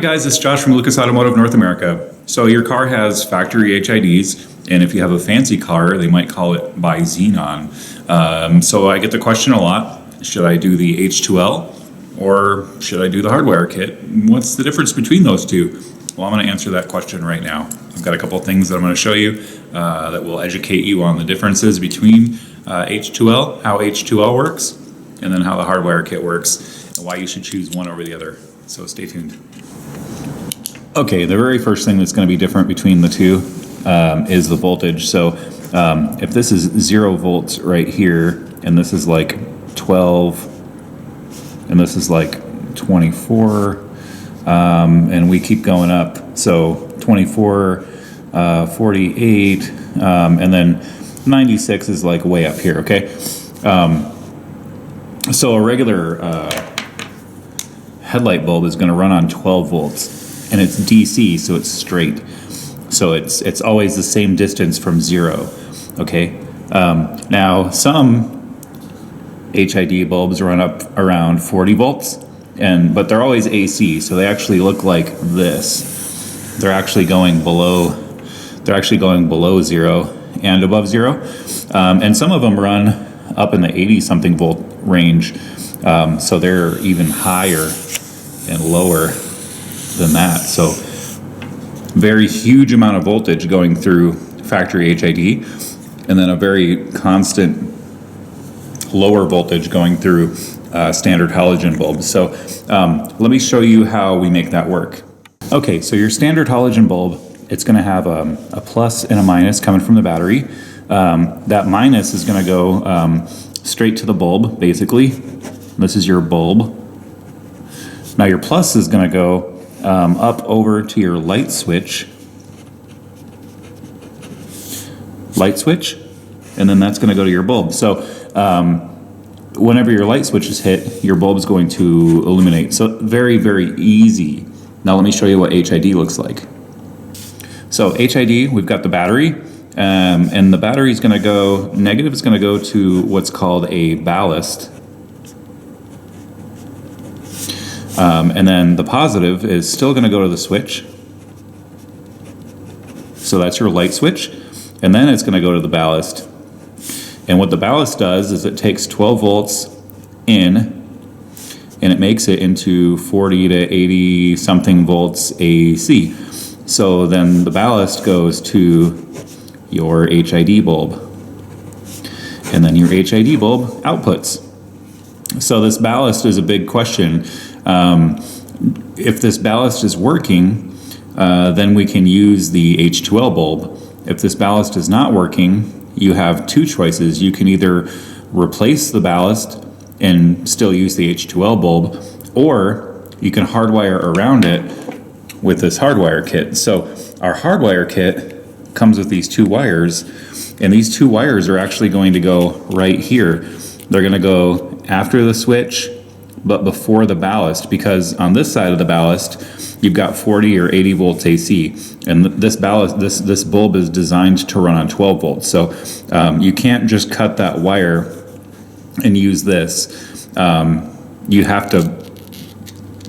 Hi guys, it's Josh from Lucas Automotive North America. So your car has factory HIDs, and if you have a fancy car, they might call it by Xenon. So I get the question a lot, should I do the H2L or should I do the Hardwire kit? What's the difference between those two? Well, I'm going to answer that question right now. I've got a couple of things that I'm going to show you that will educate you on the differences between H2L, how H2L works, and then how the Hardwire kit works, and why you should choose one over the other. So stay tuned. Okay, the very first thing that's going to be different between the two is the voltage. So if this is 0 volts right here, and this is like 12, and this is like 24, and we keep going up. So 24, 48, and then 96 is like way up here, okay? So a regular headlight bulb is going to run on 12 volts. And it's DC, so it's straight. So it's always the same distance from 0, okay? Now, some HID bulbs run up around 40 volts, but they're always AC, so they actually look like this. They're actually going below 0 and above 0. And some of them run up in the 80-something volt range, so they're even higher and lower than that. So very huge amount of voltage going through factory HID, and then a very constant lower voltage going through standard halogen bulbs. So let me show you how we make that work. Okay, so your standard halogen bulb, it's going to have a plus and a minus coming from the battery. That minus is going to go straight to the bulb, basically. This is your bulb. Now your plus is going to go up over to your light switch, and then that's going to go to your bulb. So whenever your light switch is hit, your bulb is going to illuminate. So very, very easy. Now let me show you what HID looks like. So HID, we've got the battery, and the battery is going to go, negative is going to go to what's called a ballast. And then the positive is still going to go to the switch. So that's your light switch. And then it's going to go to the ballast. And what the ballast does is it takes 12 volts in, and it makes it into 40 to 80 something volts AC. So then the ballast goes to your HID bulb. And then your HID bulb outputs. So this ballast is a big question. If this ballast is working, then we can use the H2L bulb. If this ballast is not working, you have two choices. You can either replace the ballast and still use the H2L bulb, or you can hardwire around it with this Hardwire kit. So our Hardwire kit comes with these two wires, and these two wires are actually going to go right here. They're going to go after the switch, but before the ballast, because on this side of the ballast, you've got 40 or 80 volts AC, and this ballast, this bulb is designed to run on 12 volts. So you can't just cut that wire and use this. You have to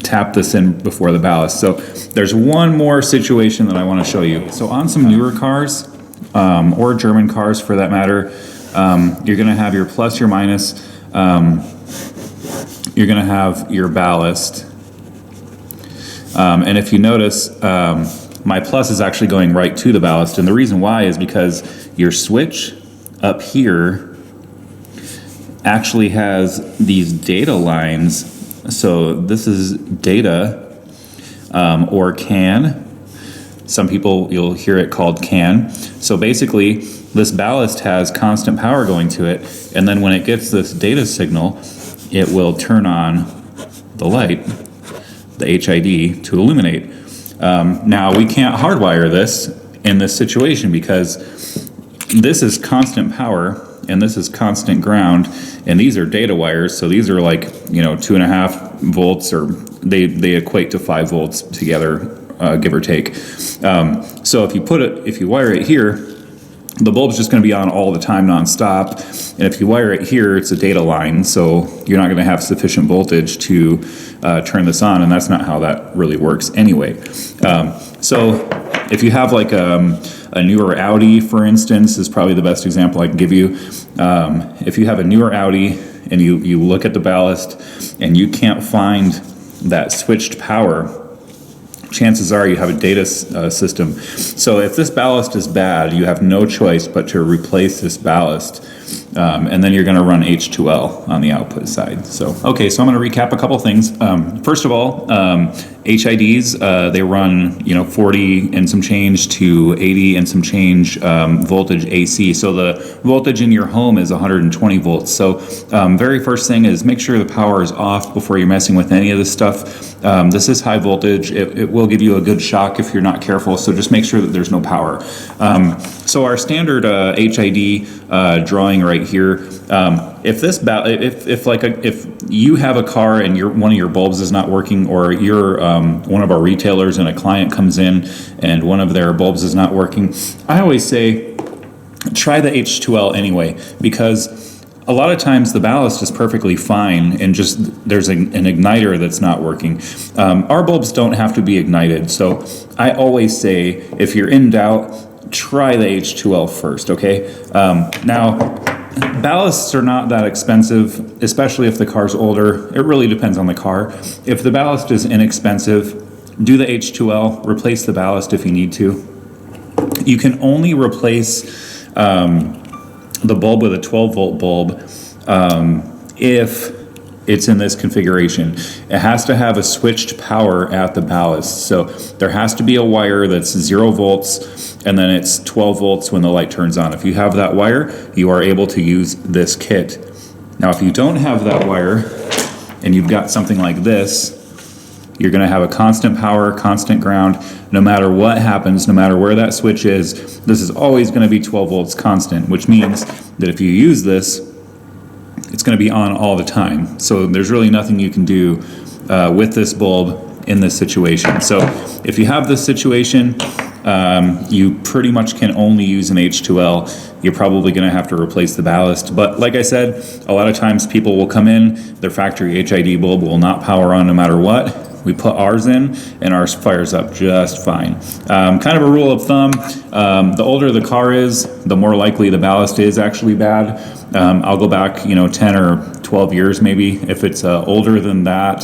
tap this in before the ballast. So there's one more situation that I want to show you. So on some newer cars, or German cars for that matter, you're going to have your plus, your minus. You're going to have your ballast. And if you notice, my plus is actually going right to the ballast. And the reason why is because your switch up here actually has these data lines. So this is data, or CAN. Some people, you'll hear it called CAN. So basically, this ballast has constant power going to it. And then when it gets this data signal, it will turn on the light, the HID, to illuminate. Now, we can't hardwire this in this situation because this is constant power and this is constant ground, and these are data wires, so these are like, 2.5 volts, or they equate to 5 volts together, give or take. So if you wire it here, the bulb's just going to be on all the time nonstop. And if you wire it here, it's a data line, so you're not going to have sufficient voltage to turn this on, and that's not how that really works anyway. So if you have like a newer Audi, for instance, is probably the best example I can give you. If you have a newer Audi and you look at the ballast and you can't find that switched power, chances are you have a data system. So if this ballast is bad, you have no choice but to replace this ballast. And then you're going to run H2L on the output side. So, okay, so I'm going to recap a couple things. First of all, HIDs, they run, 40 and some change to 80 and some change voltage AC. So the voltage in your home is 120 volts. So very first thing is make sure the power is off before you're messing with any of this stuff. This is high voltage. It will give you a good shock if you're not careful. So just make sure that there's no power. So our standard HID drawing right here, if you have a car and one of your bulbs is not working, or you're one of our retailers and a client comes in and one of their bulbs is not working, I always say try the H2L anyway, because a lot of times the ballast is perfectly fine and just there's an igniter that's not working. Our bulbs don't have to be ignited, so I always say if you're in doubt, try the H2L first, okay? Now, ballasts are not that expensive, especially if the car's older. It really depends on the car. If the ballast is inexpensive, do the H2L, replace the ballast if you need to. You can only replace the bulb with a 12-volt bulb if it's in this configuration. It has to have a switched power at the ballast. So there has to be a wire that's 0 volts and then it's 12 volts when the light turns on. If you have that wire, you are able to use this kit. Now, if you don't have that wire and you've got something like this, you're going to have a constant power, constant ground. No matter what happens, no matter where that switch is, this is always going to be 12 volts constant, which means that if you use this, it's going to be on all the time. So there's really nothing you can do with this bulb in this situation. So if you have this situation, you pretty much can only use an H2L. You're probably going to have to replace the ballast. But like I said, a lot of times people will come in, their factory HID bulb will not power on no matter what. We put ours in and ours fires up just fine. Kind of a rule of thumb, the older the car is, the more likely the ballast is actually bad. I'll go back, 10 or 12 years maybe. If it's older than that,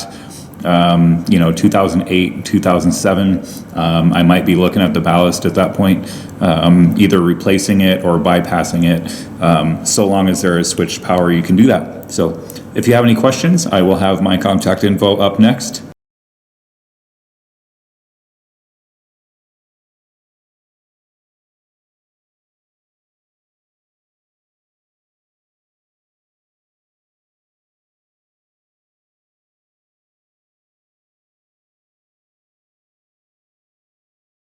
2008, 2007, I might be looking at the ballast at that point, either replacing it or bypassing it. So long as there is switched power, you can do that. So if you have any questions, I will have my contact info up next.